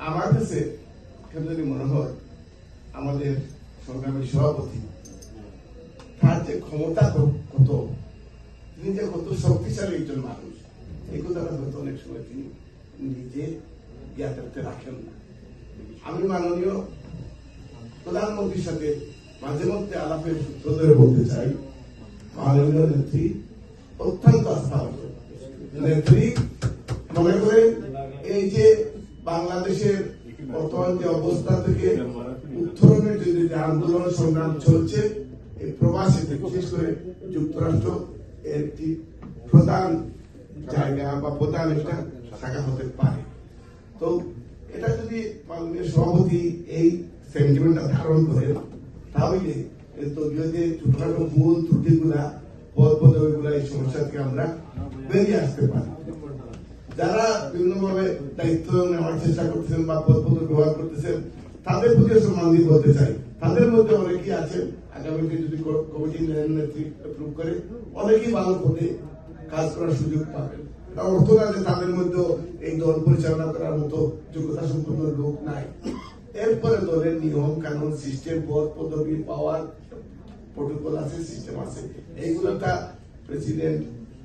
আমার কাছে যদি মনে হয় আমাদের সংগ্রামী সভাপতি তার যে ক্ষমতা কত, তিনি যে কত শক্তিশালী একজন মানুষ, এই কথাটা হয়তো অনেক সময় তিনি নিজে জ্ঞাতার্থে রাখেন না। আমি মাননীয় প্রধানমন্ত্রীর সাথে মাঝে মধ্যে আলাপের সূত্র ধরে বলতে চাই, মাননীয় নেত্রী অত্যন্ত আস্থাভাজন নেত্রী। মনে করেন এই যে বাংলাদেশের বর্তমান যে অবস্থা থেকে উত্তরণের জন্য যে আন্দোলন সংগ্রাম চলছে, এই প্রবাসীতে বিশেষ করে যুক্তরাষ্ট্র এর একটি প্রধান জায়গা বা প্রধান একটা শাখা হতে পারে। তো এটা যদি মাননীয় সভাপতি এই সেন্টিমেন্টটা ধারণ করেন, তাহলে দলীয় যে ছোটখাটো মূল ত্রুটিগুলা পদ পদবিগুলা এই সমস্যা থেকে আমরা বেরিয়ে আসতে পারি। যারা বিভিন্নভাবে দায়িত্ব নেওয়ার চেষ্টা করতেছেন বা পদ পদবি ব্যবহার করতেছেন, তাদের প্রতি সম্মান দিয়ে বলতে চাই, তাদের মধ্যে অনেকেই আছেন আগামীতে যদি কমিটি নেত্রী অ্যাপ্রুভ করে অনেকেই ভালো পদে কাজ করার সুযোগ পাবেন। এটা অর্থ না যে তাদের মধ্যে এই দল পরিচালনা করার মতো যোগ্যতা সম্পন্ন লোক নাই। এরপরে দলের নিয়ম কানুন সিস্টেম পদ পদবি পাওয়ার প্রোটোকল আছে, সিস্টেম আছে, এইগুলোটা প্রেসিডেন্ট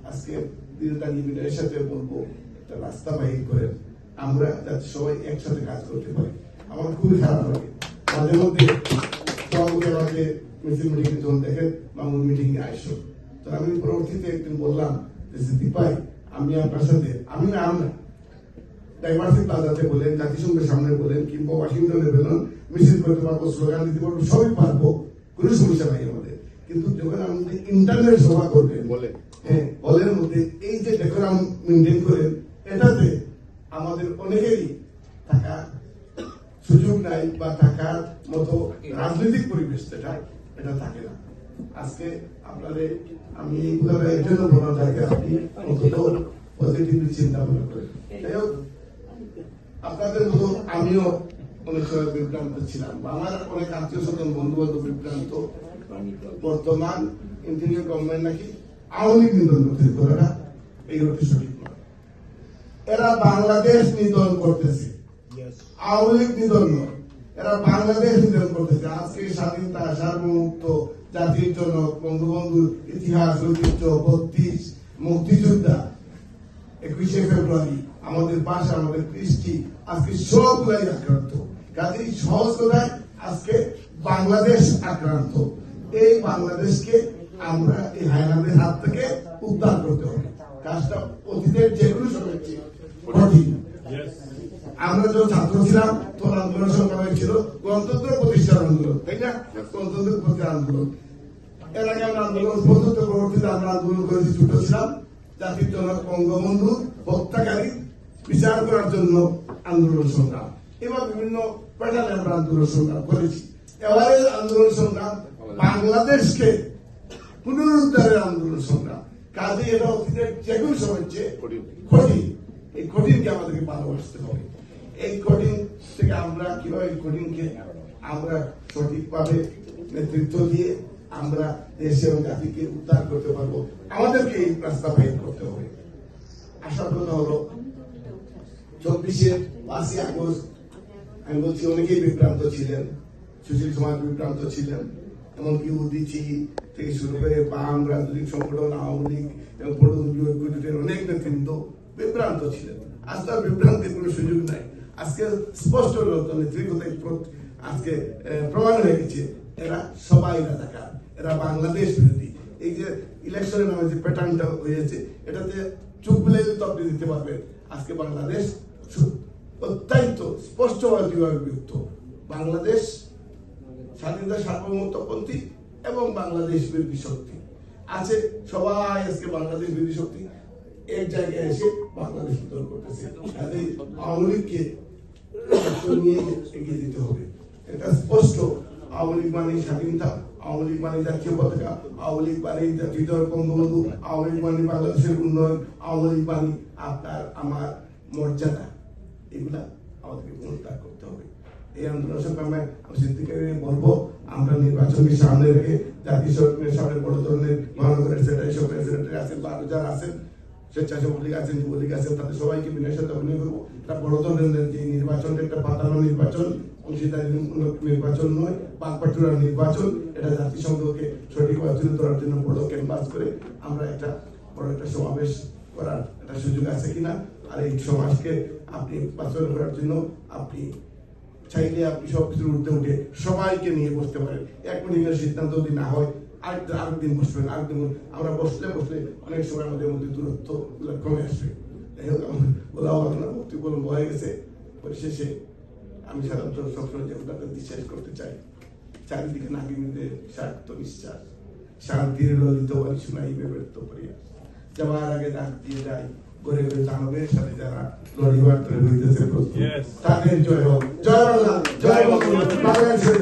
আজকে বিবিনের সাথে বলবো একটা রাস্তা বাহির করেন, আমরা যাতে সবাই একসাথে কাজ করতে পারি। আমার খুবই খারাপ লাগে মাঝে মধ্যে সভাপতি আমাকে মিছিল মিটিং যখন দেখেন মামুন মিটিং এ আইসো, তো আমি পরবর্তীতে একদিন বললাম যে দীপাই আমি আপনার সাথে আমি না ডাইভার্সিটি প্লাজাতে বলেন, জাতিসংঘের সামনে বলেন, কিংবা ওয়াশিংটনে বলেন, মিছিল করতে পারবো, স্লোগান দিতে পারবো, সবই পারবো, কোনো সমস্যা নাই আমাদের। কিন্তু যখন আমাদের ইন্টারনেট সভা করবেন বলেন, হ্যাঁ বলের মধ্যে এই যে ডেকোরাম মেনটেন করেন, এটাতে আমাদের অনেকেরই থাকা সুযোগ নাই বা থাকার মতো রাজনৈতিক পরিবেশ এটা থাকে না। আজকে আপনাদের আমি এইগুলো এর জন্য বলা যায় যে আপনি অন্তত পজিটিভলি চিন্তা ভাবনা করেন। যাই হোক, আপনাদের মতো আমিও অনেক সময় বিভ্রান্ত ছিলাম, আমার অনেক আত্মীয় স্বজন বন্ধু বান্ধব বিভ্রান্ত। বর্তমান ইন্টারিয়র গভর্নমেন্ট নাকি আওয়ামী লীগ নিধন করতেছে, কথাটা এই অর্থে সঠিক নয়। এরা বাংলাদেশ নিধন করতেছে, আওয়ামী লীগ নিধন নয়, এরা বাংলাদেশ নিধন করতেছে। আজকে স্বাধীনতা সার্বভৌমত্ব জাতির জনক বঙ্গবন্ধুর ইতিহাস ঐতিহ্য 32 মুক্তিযোদ্ধা 21শে ফেব্রুয়ারি আমাদের ভাষা আমাদের কৃষ্টি আজকে সবগুলাই আক্রান্ত। কাজেই সহজ কথায় আজকে বাংলাদেশ আক্রান্ত। এই বাংলাদেশকে আমরা এই হায়নাদের হাত থেকে উদ্ধার করতে হবে। কাজটা অতীতের যেগুলো সময় কঠিন। আমরা যখন ছাত্র ছিলাম তখন আন্দোলন সংগ্রামে ছিল গণতন্ত্র প্রতিষ্ঠার আন্দোলন, তাই না? গণতন্ত্র প্রতিষ্ঠার আন্দোলন। এর আগে আমরা আন্দোলন প্রযুক্ত পরবর্তীতে আমরা আন্দোলন করেছি, ছোট ছিলাম জাতির জনক বঙ্গবন্ধু হত্যাকারী বিচার করার জন্য আন্দোলন সংগ্রাম। এবার বিভিন্ন প্যাটার্নে আমরা আন্দোলন সংগ্রাম করেছি। এবারে আন্দোলন সংগ্রাম বাংলাদেশকে পুনরুদ্ধারের আন্দোলন সংগ্রাম। কাজে এটা অতীতের যেগুলো সময় কঠিন, এই কঠিনকে আমাদেরকে ভালোবাসতে হবে। এই কঠিন থেকে আমরা কিভাবে কঠিনকে আমরা সঠিকভাবে নেতৃত্ব দিয়ে আমরা দেশ এবং জাতিকে উদ্ধার করতে পারবো, আমাদেরকে এই রাস্তা বাহির করতে হবে। আসার কথা হলো 5 আগস্ট আমি বলছি অনেকেই বিভ্রান্ত ছিলেন, সুশীল সমাজ বিভ্রান্ত ছিলেন, এমনকি উদিচি থেকে শুরু করে বাম রাজনৈতিক সংগঠন আওয়ামী লীগ এবং ঐক্যজোটের অনেক নেতৃত্ব বিভ্রান্ত ছিলেন। আজ তার বিভ্রান্তির কোনো সুযোগ নাই। আজকে স্পষ্ট নেত্রীর কথাই আজকে প্রমাণ হয়ে গেছে, এরা সবাই রাজাকার, এরা বাংলাদেশ বিরোধী। এই যে ইলেকশনের নামে যে প্যাটার্নটা হয়েছে, এটাতে চুপ বলে তো আপনি দিতে পারবেন। আজকে বাংলাদেশ অত্যন্ত স্পষ্টভাবে বিভক্ত। বাংলাদেশ স্বাধীনতা সার্বভৌমত্বপন্থী এবং বাংলাদেশ বিরোধী শক্তি আছে। সবাই আজকে বাংলাদেশ বিরোধী শক্তি এক জায়গায় এসে বাংলাদেশ উদ্ধার করতেছে। কাজে আওয়ামী লীগকে নিয়ে এগিয়ে দিতে হবে, এটা স্পষ্ট। আওয়ামী লীগ মানে স্বাধীনতা, আওয়ামী লীগ মানে জাতীয় পতাকা, আওয়ামী লীগ মানে জাতীয় বঙ্গবন্ধু, আওয়ামী লীগ মানে বাংলাদেশের উন্নয়ন, আওয়ামী লীগ মানে আপনার আমার মর্যাদা। এগুলা আমাদেরকে পুনরুদ্ধার করতে হবে। এই আন্দোলন সংগ্রামে সিদ্দিকের বলবো, আমরা নির্বাচনকে সামনে রেখে জাতীয় সরকারের সামনে বড় ধরনের মহানগরের সেক্রেটারি আছেন বা যারা আছেন, স্বেচ্ছাসেবক লীগ আছেন, যুবলীগ আছেন, তাদের সবাইকে বিনয়ের সাথে অভিনয় করবো। একটা বড় ধরনের যে নির্বাচনটা একটা পাতানো নির্বাচন, অংশীদারিমূলক নির্বাচন নয়, বাগবাটুরার নির্বাচন। এটা জাতিসংঘকে সঠিকভাবে তুলে ধরার জন্য বড় ক্যানভাস করে আমরা একটা বড় একটা সমাবেশ করার একটা সুযোগ আছে কিনা, আর এই সমাজকে আপনি বাস্তবায়ন করার জন্য আপনি চাইলে আপনি সবকিছুর ঊর্ধ্বে উঠে সবাইকে নিয়ে বসতে পারেন। এক মিনিটের সিদ্ধান্ত যদি না হয় আরেকদিন বসবেন, আরেকদিন আমরা বসলে অনেক সময় আমাদের মধ্যে দূরত্ব কমে আসবে। যাই হোক, বলা হলো না, বক্তব্য হয়ে গেছে। পরিশেষে আমি সাধারণত সবসময় যে আপনাদের বিশ্বাস করতে চাই, চারিদিকে নাগিনীদের শাক্ত নিঃশ্বাস, শান্তির ললিত বাণী শুনাইবে ব্যর্থ করিয়া, যাওয়ার আগে ডাক দিয়ে যায় ঘরে ঘরে দানবের সাথে যারা লড়িবার করে হইতেছে প্রস্তুত, তাদের জয় হোক। জয় বাংলা, জয় বাংলা, বাংলাদেশের